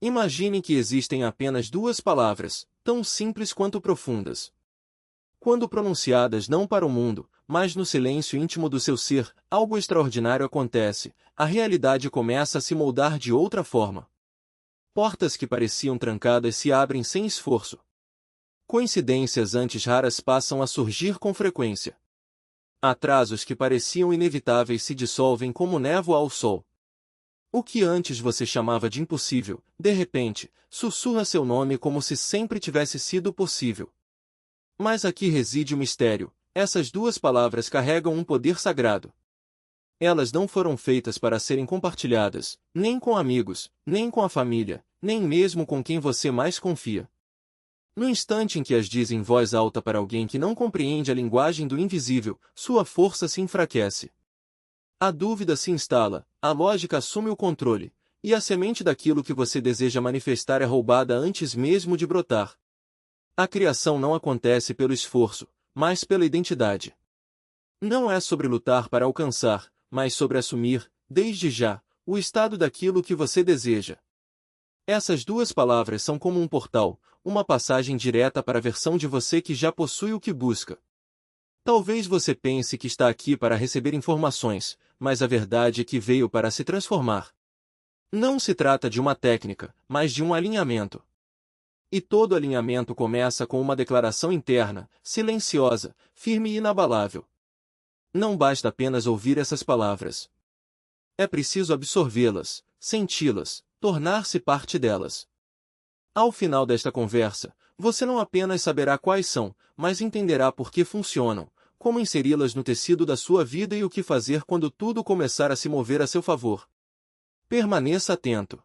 Imagine que existem apenas duas palavras, tão simples quanto profundas. Quando pronunciadas não para o mundo, mas no silêncio íntimo do seu ser, algo extraordinário acontece, a realidade começa a se moldar de outra forma. Portas que pareciam trancadas se abrem sem esforço. Coincidências antes raras passam a surgir com frequência. Atrasos que pareciam inevitáveis se dissolvem como névoa ao sol. O que antes você chamava de impossível, de repente, sussurra seu nome como se sempre tivesse sido possível. Mas aqui reside o mistério, essas duas palavras carregam um poder sagrado. Elas não foram feitas para serem compartilhadas, nem com amigos, nem com a família, nem mesmo com quem você mais confia. No instante em que as diz em voz alta para alguém que não compreende a linguagem do invisível, sua força se enfraquece. A dúvida se instala, a lógica assume o controle, e a semente daquilo que você deseja manifestar é roubada antes mesmo de brotar. A criação não acontece pelo esforço, mas pela identidade. Não é sobre lutar para alcançar, mas sobre assumir, desde já, o estado daquilo que você deseja. Essas duas palavras são como um portal, uma passagem direta para a versão de você que já possui o que busca. Talvez você pense que está aqui para receber informações, mas a verdade é que veio para se transformar. Não se trata de uma técnica, mas de um alinhamento. E todo alinhamento começa com uma declaração interna, silenciosa, firme e inabalável. Não basta apenas ouvir essas palavras. É preciso absorvê-las, senti-las, tornar-se parte delas. Ao final desta conversa, você não apenas saberá quais são, mas entenderá por que funcionam, como inseri-las no tecido da sua vida e o que fazer quando tudo começar a se mover a seu favor. Permaneça atento.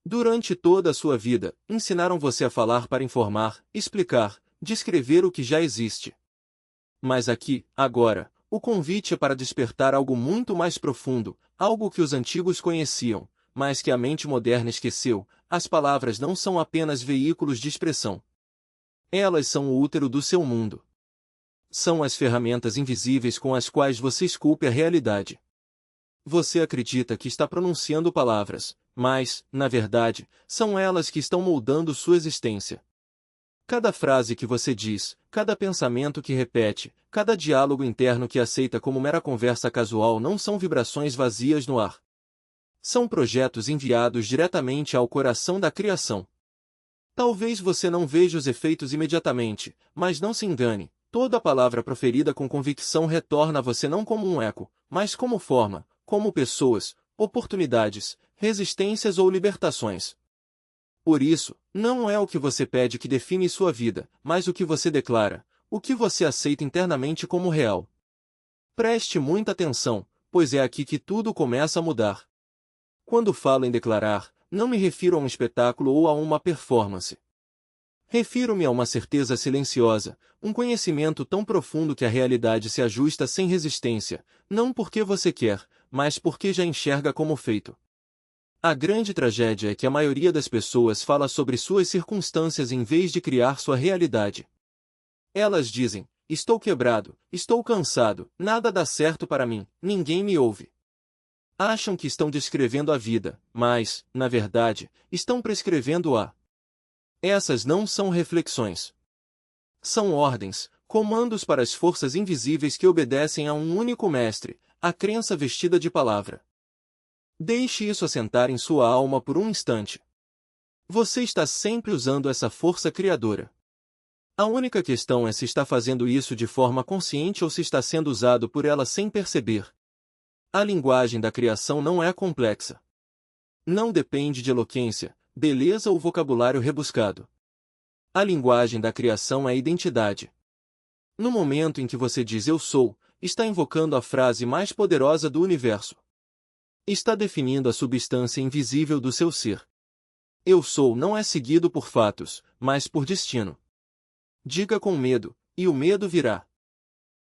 Durante toda a sua vida, ensinaram você a falar para informar, explicar, descrever o que já existe. Mas aqui, agora, o convite é para despertar algo muito mais profundo, algo que os antigos conheciam, mas que a mente moderna esqueceu. As palavras não são apenas veículos de expressão. Elas são o útero do seu mundo. São as ferramentas invisíveis com as quais você esculpe a realidade. Você acredita que está pronunciando palavras, mas, na verdade, são elas que estão moldando sua existência. Cada frase que você diz, cada pensamento que repete, cada diálogo interno que aceita como mera conversa casual não são vibrações vazias no ar. São projetos enviados diretamente ao coração da criação. Talvez você não veja os efeitos imediatamente, mas não se engane, toda palavra proferida com convicção retorna a você não como um eco, mas como forma, como pessoas, oportunidades, resistências ou libertações. Por isso, não é o que você pede que define sua vida, mas o que você declara, o que você aceita internamente como real. Preste muita atenção, pois é aqui que tudo começa a mudar. Quando falo em declarar, não me refiro a um espetáculo ou a uma performance. Refiro-me a uma certeza silenciosa, um conhecimento tão profundo que a realidade se ajusta sem resistência, não porque você quer, mas porque já enxerga como feito. A grande tragédia é que a maioria das pessoas fala sobre suas circunstâncias em vez de criar sua realidade. Elas dizem, estou quebrado, estou cansado, nada dá certo para mim, ninguém me ouve. Acham que estão descrevendo a vida, mas, na verdade, estão prescrevendo-a. Essas não são reflexões. São ordens, comandos para as forças invisíveis que obedecem a um único mestre, a crença vestida de palavra. Deixe isso assentar em sua alma por um instante. Você está sempre usando essa força criadora. A única questão é se está fazendo isso de forma consciente ou se está sendo usado por ela sem perceber. A linguagem da criação não é complexa. Não depende de eloquência, beleza ou vocabulário rebuscado. A linguagem da criação é identidade. No momento em que você diz eu sou, está invocando a frase mais poderosa do universo. Está definindo a substância invisível do seu ser. Eu sou não é seguido por fatos, mas por destino. Diga com medo, e o medo virá.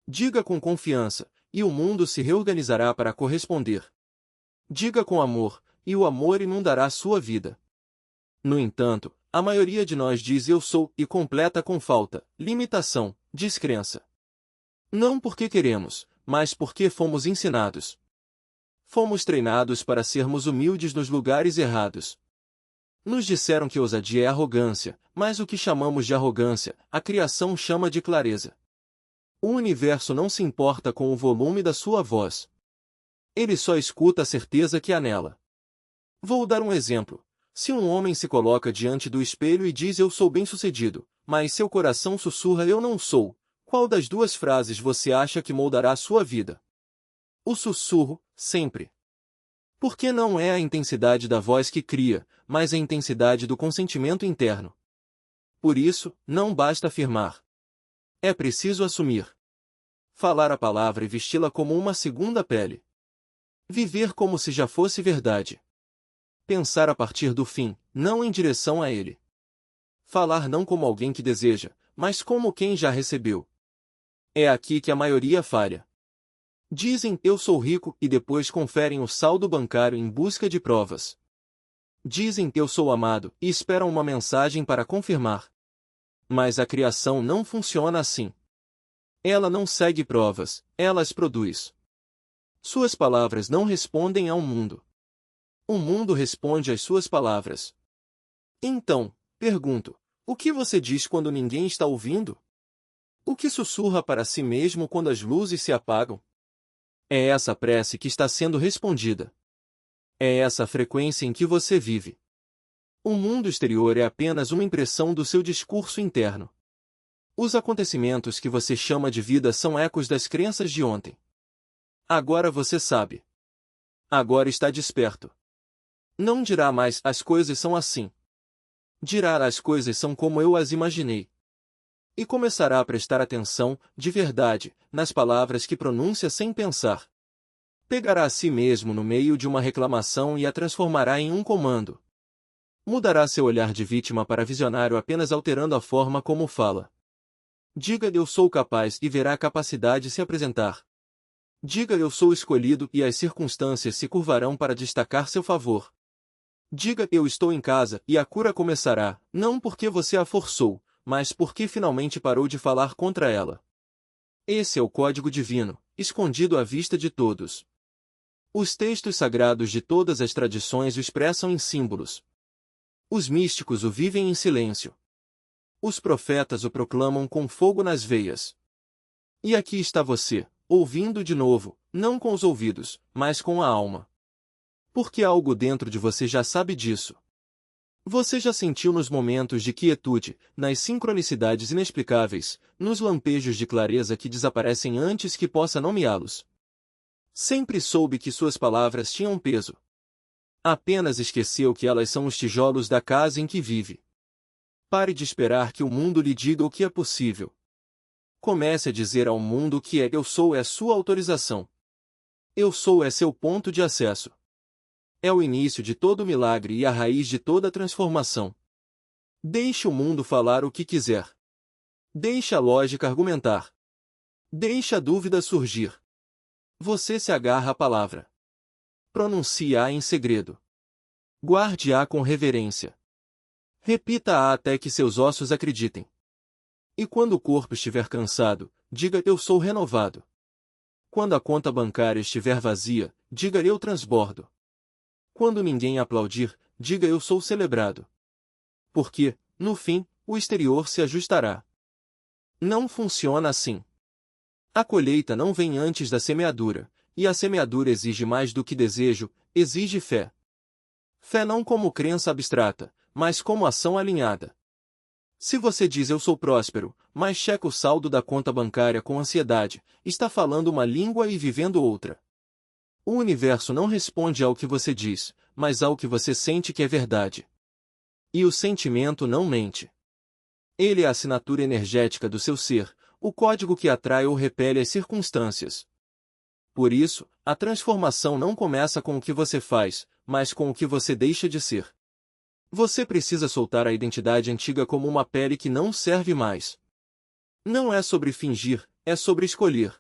Diga com confiança, e o mundo se reorganizará para corresponder. Diga com amor, e o amor inundará sua vida. No entanto, a maioria de nós diz eu sou e completa com falta, limitação, descrença. Não porque queremos, mas porque fomos ensinados. Fomos treinados para sermos humildes nos lugares errados. Nos disseram que ousadia é arrogância, mas o que chamamos de arrogância, a criação chama de clareza. O universo não se importa com o volume da sua voz. Ele só escuta a certeza que há nela. Vou dar um exemplo. Se um homem se coloca diante do espelho e diz eu sou bem-sucedido, mas seu coração sussurra eu não sou, qual das duas frases você acha que moldará a sua vida? O sussurro, sempre. Porque não é a intensidade da voz que cria, mas a intensidade do consentimento interno. Por isso, não basta afirmar. É preciso assumir. Falar a palavra e vesti-la como uma segunda pele. Viver como se já fosse verdade. Pensar a partir do fim, não em direção a ele. Falar não como alguém que deseja, mas como quem já recebeu. É aqui que a maioria falha. Dizem eu sou rico e depois conferem o saldo bancário em busca de provas. Dizem eu sou amado e esperam uma mensagem para confirmar. Mas a criação não funciona assim. Ela não segue provas, ela as produz. Suas palavras não respondem ao mundo. O mundo responde às suas palavras. Então, pergunto, o que você diz quando ninguém está ouvindo? O que sussurra para si mesmo quando as luzes se apagam? É essa prece que está sendo respondida. É essa a frequência em que você vive. O mundo exterior é apenas uma impressão do seu discurso interno. Os acontecimentos que você chama de vida são ecos das crenças de ontem. Agora você sabe. Agora está desperto. Não dirá mais as coisas são assim. Dirá as coisas são como eu as imaginei. E começará a prestar atenção, de verdade, nas palavras que pronuncia sem pensar. Pegará a si mesmo no meio de uma reclamação e a transformará em um comando. Mudará seu olhar de vítima para visionário apenas alterando a forma como fala. Diga eu sou capaz e verá a capacidade se apresentar. Diga eu sou escolhido e as circunstâncias se curvarão para destacar seu favor. Diga eu estou em casa e a cura começará, não porque você a forçou, mas porque finalmente parou de falar contra ela. Esse é o código divino, escondido à vista de todos. Os textos sagrados de todas as tradições o expressam em símbolos. Os místicos o vivem em silêncio. Os profetas o proclamam com fogo nas veias. E aqui está você, ouvindo de novo, não com os ouvidos, mas com a alma. Porque algo dentro de você já sabe disso. Você já sentiu nos momentos de quietude, nas sincronicidades inexplicáveis, nos lampejos de clareza que desaparecem antes que possa nomeá-los. Sempre soube que suas palavras tinham peso. Apenas esqueceu que elas são os tijolos da casa em que vive. Pare de esperar que o mundo lhe diga o que é possível. Comece a dizer ao mundo que eu sou é sua autorização. Eu sou é seu ponto de acesso. É o início de todo milagre e a raiz de toda transformação. Deixe o mundo falar o que quiser. Deixe a lógica argumentar. Deixe a dúvida surgir. Você se agarra à palavra. Pronuncie-a em segredo. Guarde-a com reverência. Repita-a até que seus ossos acreditem. E quando o corpo estiver cansado, diga eu sou renovado. Quando a conta bancária estiver vazia, diga eu transbordo. Quando ninguém aplaudir, diga eu sou celebrado. Porque, no fim, o exterior se ajustará. Não funciona assim. A colheita não vem antes da semeadura, e a semeadura exige mais do que desejo, exige fé. Fé não como crença abstrata, mas como ação alinhada. Se você diz eu sou próspero, mas checa o saldo da conta bancária com ansiedade, está falando uma língua e vivendo outra. O universo não responde ao que você diz, mas ao que você sente que é verdade. E o sentimento não mente. Ele é a assinatura energética do seu ser, o código que atrai ou repele as circunstâncias. Por isso, a transformação não começa com o que você faz, mas com o que você deixa de ser. Você precisa soltar a identidade antiga como uma pele que não serve mais. Não é sobre fingir, é sobre escolher.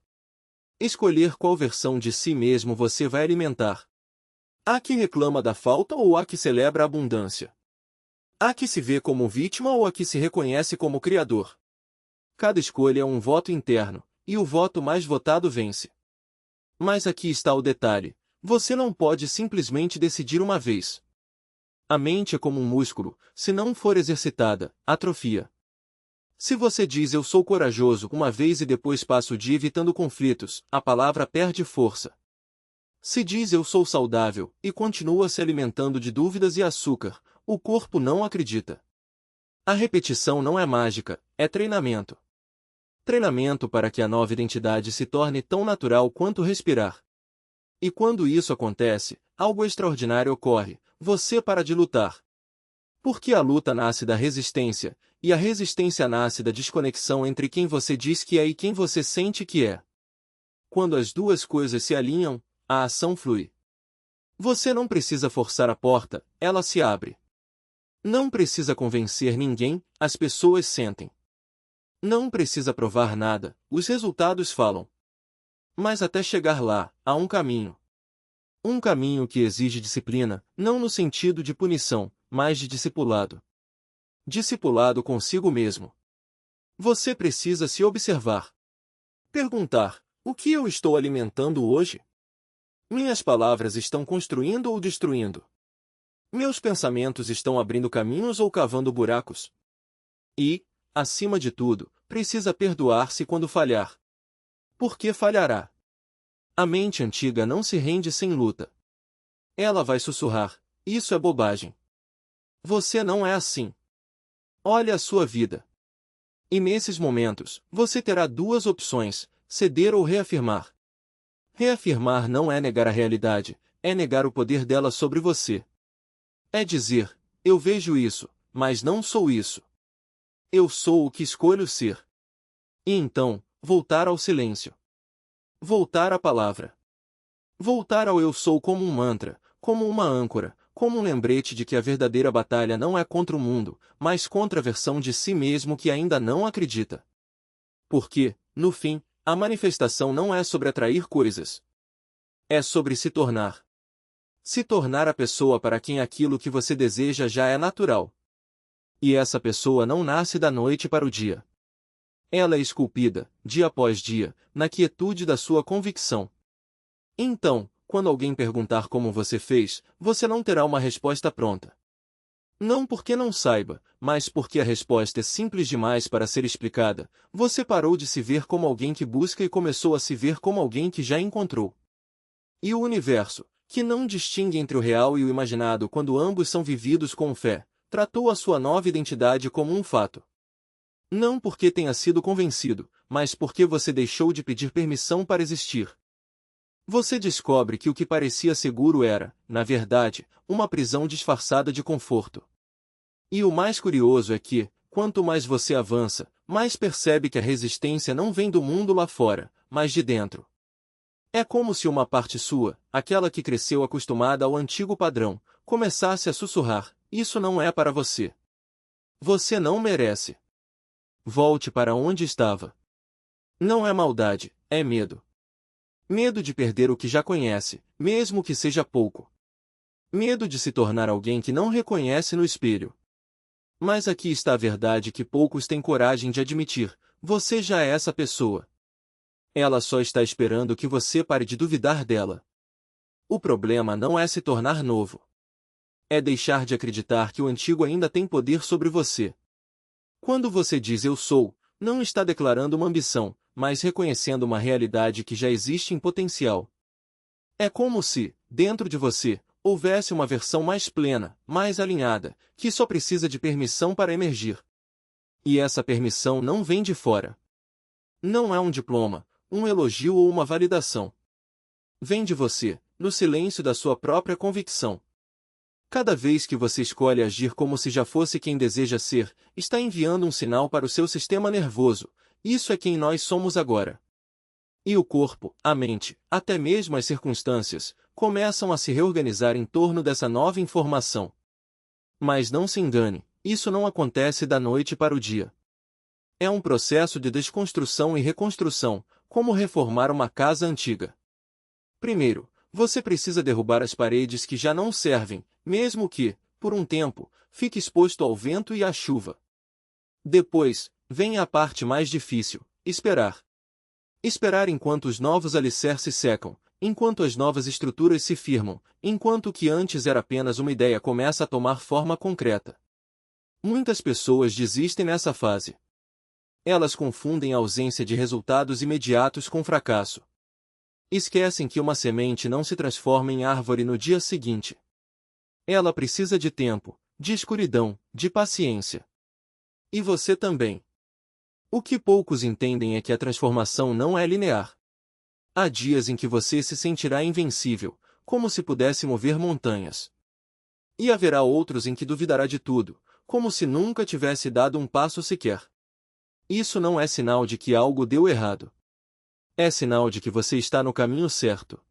Escolher qual versão de si mesmo você vai alimentar. Há que reclama da falta ou há que celebra a abundância? Há que se vê como vítima ou há que se reconhece como criador? Cada escolha é um voto interno, e o voto mais votado vence. Mas aqui está o detalhe: você não pode simplesmente decidir uma vez. A mente é como um músculo, se não for exercitada, atrofia. Se você diz eu sou corajoso uma vez e depois passa o dia evitando conflitos, a palavra perde força. Se diz eu sou saudável e continua se alimentando de dúvidas e açúcar, o corpo não acredita. A repetição não é mágica, é treinamento. Treinamento para que a nova identidade se torne tão natural quanto respirar. E quando isso acontece, algo extraordinário ocorre, você para de lutar. Porque a luta nasce da resistência, e a resistência nasce da desconexão entre quem você diz que é e quem você sente que é. Quando as duas coisas se alinham, a ação flui. Você não precisa forçar a porta, ela se abre. Não precisa convencer ninguém, as pessoas sentem. Não precisa provar nada, os resultados falam. Mas até chegar lá, há um caminho. Um caminho que exige disciplina, não no sentido de punição, mas de discipulado. Discipulado consigo mesmo. Você precisa se observar. Perguntar: o que eu estou alimentando hoje? Minhas palavras estão construindo ou destruindo? Meus pensamentos estão abrindo caminhos ou cavando buracos? E, acima de tudo, precisa perdoar-se quando falhar. Porque falhará. A mente antiga não se rende sem luta. Ela vai sussurrar: isso é bobagem. Você não é assim. Olhe a sua vida. E nesses momentos, você terá duas opções: ceder ou reafirmar. Reafirmar não é negar a realidade, é negar o poder dela sobre você. É dizer: eu vejo isso, mas não sou isso. Eu sou o que escolho ser. E então, voltar ao silêncio. Voltar à palavra. Voltar ao eu sou como um mantra, como uma âncora, como um lembrete de que a verdadeira batalha não é contra o mundo, mas contra a versão de si mesmo que ainda não acredita. Porque, no fim, a manifestação não é sobre atrair coisas. É sobre se tornar. Se tornar a pessoa para quem aquilo que você deseja já é natural. E essa pessoa não nasce da noite para o dia. Ela é esculpida, dia após dia, na quietude da sua convicção. Então, quando alguém perguntar como você fez, você não terá uma resposta pronta. Não porque não saiba, mas porque a resposta é simples demais para ser explicada. Você parou de se ver como alguém que busca e começou a se ver como alguém que já encontrou. E o universo, que não distingue entre o real e o imaginado quando ambos são vividos com fé, tratou a sua nova identidade como um fato. Não porque tenha sido convencido, mas porque você deixou de pedir permissão para existir. Você descobre que o que parecia seguro era, na verdade, uma prisão disfarçada de conforto. E o mais curioso é que, quanto mais você avança, mais percebe que a resistência não vem do mundo lá fora, mas de dentro. É como se uma parte sua, aquela que cresceu acostumada ao antigo padrão, começasse a sussurrar: isso não é para você. Você não merece. Volte para onde estava. Não é maldade, é medo. Medo de perder o que já conhece, mesmo que seja pouco. Medo de se tornar alguém que não reconhece no espelho. Mas aqui está a verdade que poucos têm coragem de admitir: você já é essa pessoa. Ela só está esperando que você pare de duvidar dela. O problema não é se tornar novo. É deixar de acreditar que o antigo ainda tem poder sobre você. Quando você diz eu sou, não está declarando uma ambição, mas reconhecendo uma realidade que já existe em potencial. É como se, dentro de você, houvesse uma versão mais plena, mais alinhada, que só precisa de permissão para emergir. E essa permissão não vem de fora. Não é um diploma, um elogio ou uma validação. Vem de você, no silêncio da sua própria convicção. Cada vez que você escolhe agir como se já fosse quem deseja ser, está enviando um sinal para o seu sistema nervoso: isso é quem nós somos agora. E o corpo, a mente, até mesmo as circunstâncias, começam a se reorganizar em torno dessa nova informação. Mas não se engane, isso não acontece da noite para o dia. É um processo de desconstrução e reconstrução, como reformar uma casa antiga. Primeiro, você precisa derrubar as paredes que já não servem, mesmo que, por um tempo, fique exposto ao vento e à chuva. Depois, vem a parte mais difícil: esperar. Esperar enquanto os novos alicerces secam, enquanto as novas estruturas se firmam, enquanto o que antes era apenas uma ideia começa a tomar forma concreta. Muitas pessoas desistem nessa fase. Elas confundem a ausência de resultados imediatos com fracasso. Esquecem que uma semente não se transforma em árvore no dia seguinte. Ela precisa de tempo, de escuridão, de paciência. E você também. O que poucos entendem é que a transformação não é linear. Há dias em que você se sentirá invencível, como se pudesse mover montanhas. E haverá outros em que duvidará de tudo, como se nunca tivesse dado um passo sequer. Isso não é sinal de que algo deu errado. É sinal de que você está no caminho certo.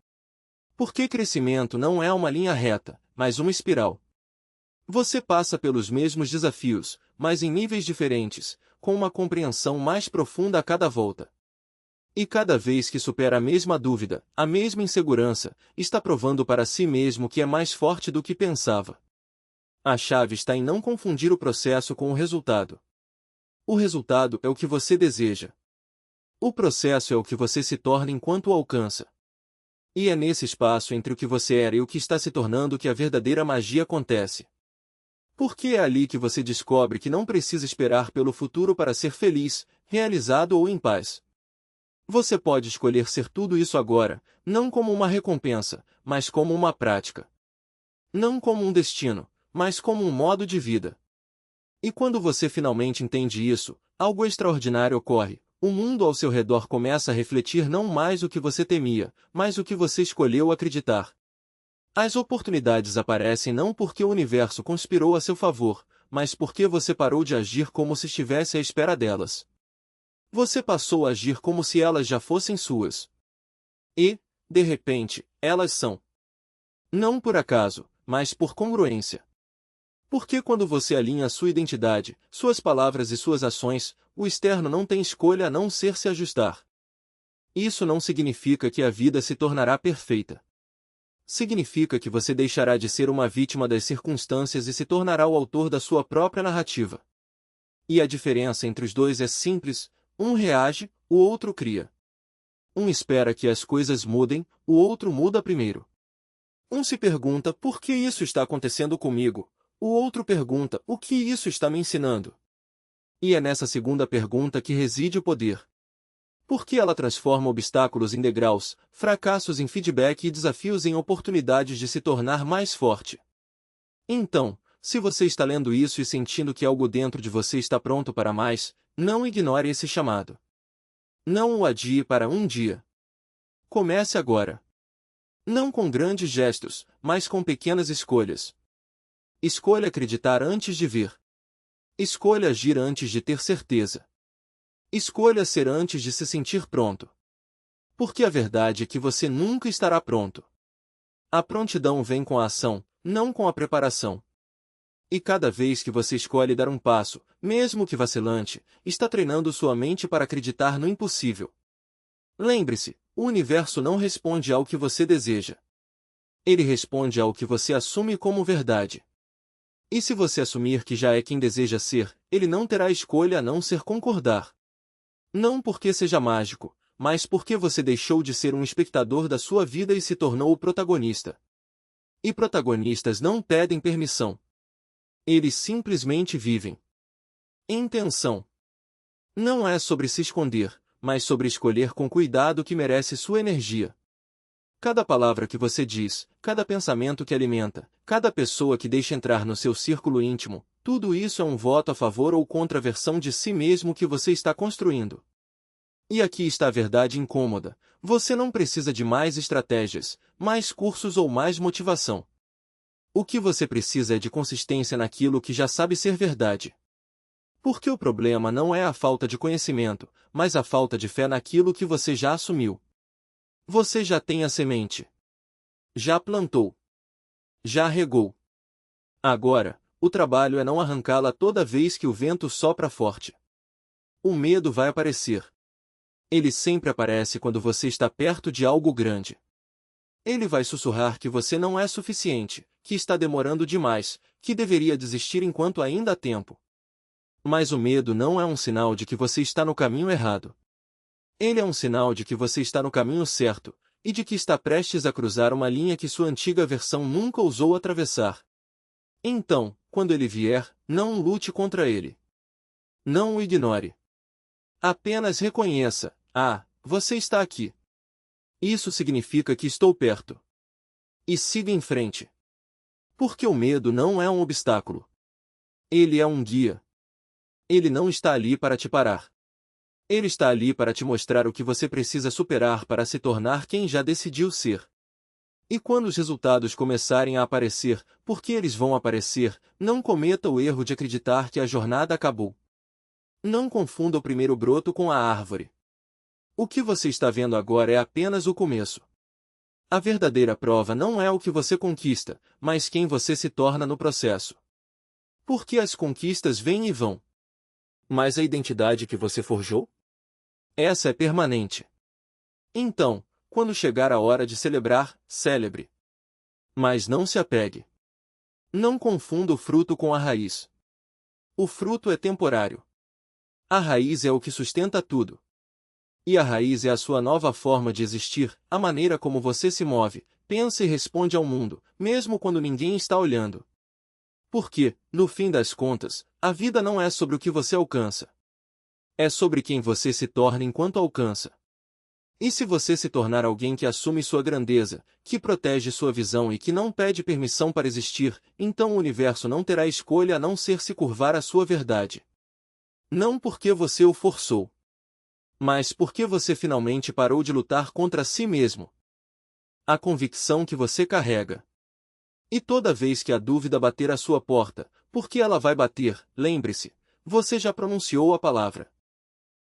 Porque crescimento não é uma linha reta, mas uma espiral. Você passa pelos mesmos desafios, mas em níveis diferentes, com uma compreensão mais profunda a cada volta. E cada vez que supera a mesma dúvida, a mesma insegurança, está provando para si mesmo que é mais forte do que pensava. A chave está em não confundir o processo com o resultado. O resultado é o que você deseja. O processo é o que você se torna enquanto o alcança. E é nesse espaço entre o que você era e o que está se tornando que a verdadeira magia acontece. Porque é ali que você descobre que não precisa esperar pelo futuro para ser feliz, realizado ou em paz. Você pode escolher ser tudo isso agora, não como uma recompensa, mas como uma prática. Não como um destino, mas como um modo de vida. E quando você finalmente entende isso, algo extraordinário ocorre. O mundo ao seu redor começa a refletir não mais o que você temia, mas o que você escolheu acreditar. As oportunidades aparecem não porque o universo conspirou a seu favor, mas porque você parou de agir como se estivesse à espera delas. Você passou a agir como se elas já fossem suas. E, de repente, elas são. Não por acaso, mas por congruência. Porque quando você alinha sua identidade, suas palavras e suas ações, o externo não tem escolha a não ser se ajustar. Isso não significa que a vida se tornará perfeita. Significa que você deixará de ser uma vítima das circunstâncias e se tornará o autor da sua própria narrativa. E a diferença entre os dois é simples: um reage, o outro cria. Um espera que as coisas mudem, o outro muda primeiro. Um se pergunta por que isso está acontecendo comigo, o outro pergunta o que isso está me ensinando. E é nessa segunda pergunta que reside o poder. Porque ela transforma obstáculos em degraus, fracassos em feedback e desafios em oportunidades de se tornar mais forte. Então, se você está lendo isso e sentindo que algo dentro de você está pronto para mais, não ignore esse chamado. Não o adie para um dia. Comece agora. Não com grandes gestos, mas com pequenas escolhas. Escolha acreditar antes de ver. Escolha agir antes de ter certeza. Escolha ser antes de se sentir pronto. Porque a verdade é que você nunca estará pronto. A prontidão vem com a ação, não com a preparação. E cada vez que você escolhe dar um passo, mesmo que vacilante, está treinando sua mente para acreditar no impossível. Lembre-se, o universo não responde ao que você deseja. Ele responde ao que você assume como verdade. E se você assumir que já é quem deseja ser, ele não terá escolha a não ser concordar. Não porque seja mágico, mas porque você deixou de ser um espectador da sua vida e se tornou o protagonista. E protagonistas não pedem permissão. Eles simplesmente vivem. Intenção. Não é sobre se esconder, mas sobre escolher com cuidado o que merece sua energia. Cada palavra que você diz, cada pensamento que alimenta, cada pessoa que deixa entrar no seu círculo íntimo, tudo isso é um voto a favor ou contra a versão de si mesmo que você está construindo. E aqui está a verdade incômoda: você não precisa de mais estratégias, mais cursos ou mais motivação. O que você precisa é de consistência naquilo que já sabe ser verdade. Porque o problema não é a falta de conhecimento, mas a falta de fé naquilo que você já assumiu. Você já tem a semente. Já plantou. Já regou. Agora, o trabalho é não arrancá-la toda vez que o vento sopra forte. O medo vai aparecer. Ele sempre aparece quando você está perto de algo grande. Ele vai sussurrar que você não é suficiente, que está demorando demais, que deveria desistir enquanto ainda há tempo. Mas o medo não é um sinal de que você está no caminho errado. Ele é um sinal de que você está no caminho certo, e de que está prestes a cruzar uma linha que sua antiga versão nunca ousou atravessar. Então, quando ele vier, não lute contra ele. Não o ignore. Apenas reconheça: você está aqui. Isso significa que estou perto. E siga em frente. Porque o medo não é um obstáculo. Ele é um guia. Ele não está ali para te parar. Ele está ali para te mostrar o que você precisa superar para se tornar quem já decidiu ser. E quando os resultados começarem a aparecer, porque eles vão aparecer, não cometa o erro de acreditar que a jornada acabou. Não confunda o primeiro broto com a árvore. O que você está vendo agora é apenas o começo. A verdadeira prova não é o que você conquista, mas quem você se torna no processo. Porque as conquistas vêm e vão. Mas a identidade que você forjou? Essa é permanente. Então, quando chegar a hora de celebrar, celebre. Mas não se apegue. Não confunda o fruto com a raiz. O fruto é temporário. A raiz é o que sustenta tudo. E a raiz é a sua nova forma de existir, a maneira como você se move, pensa e responde ao mundo, mesmo quando ninguém está olhando. Porque, no fim das contas, a vida não é sobre o que você alcança. É sobre quem você se torna enquanto alcança. E se você se tornar alguém que assume sua grandeza, que protege sua visão e que não pede permissão para existir, então o universo não terá escolha a não ser se curvar à sua verdade. Não porque você o forçou, mas porque você finalmente parou de lutar contra si mesmo. A convicção que você carrega. E toda vez que a dúvida bater à sua porta, porque ela vai bater, lembre-se, você já pronunciou a palavra.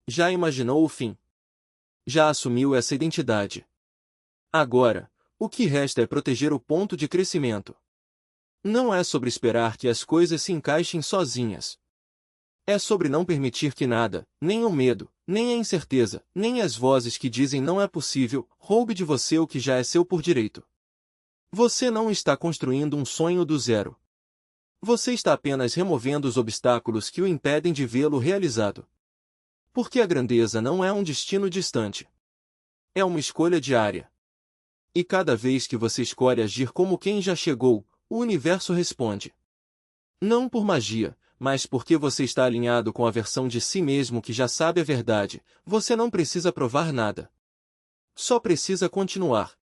Já imaginou o fim. Já assumiu essa identidade. Agora, o que resta é proteger o ponto de crescimento. Não é sobre esperar que as coisas se encaixem sozinhas. É sobre não permitir que nada, nem o medo, nem a incerteza, nem as vozes que dizem não é possível, roube de você o que já é seu por direito. Você não está construindo um sonho do zero. Você está apenas removendo os obstáculos que o impedem de vê-lo realizado. Porque a grandeza não é um destino distante. É uma escolha diária. E cada vez que você escolhe agir como quem já chegou, o universo responde. Não por magia, mas porque você está alinhado com a versão de si mesmo que já sabe a verdade, você não precisa provar nada. Só precisa continuar.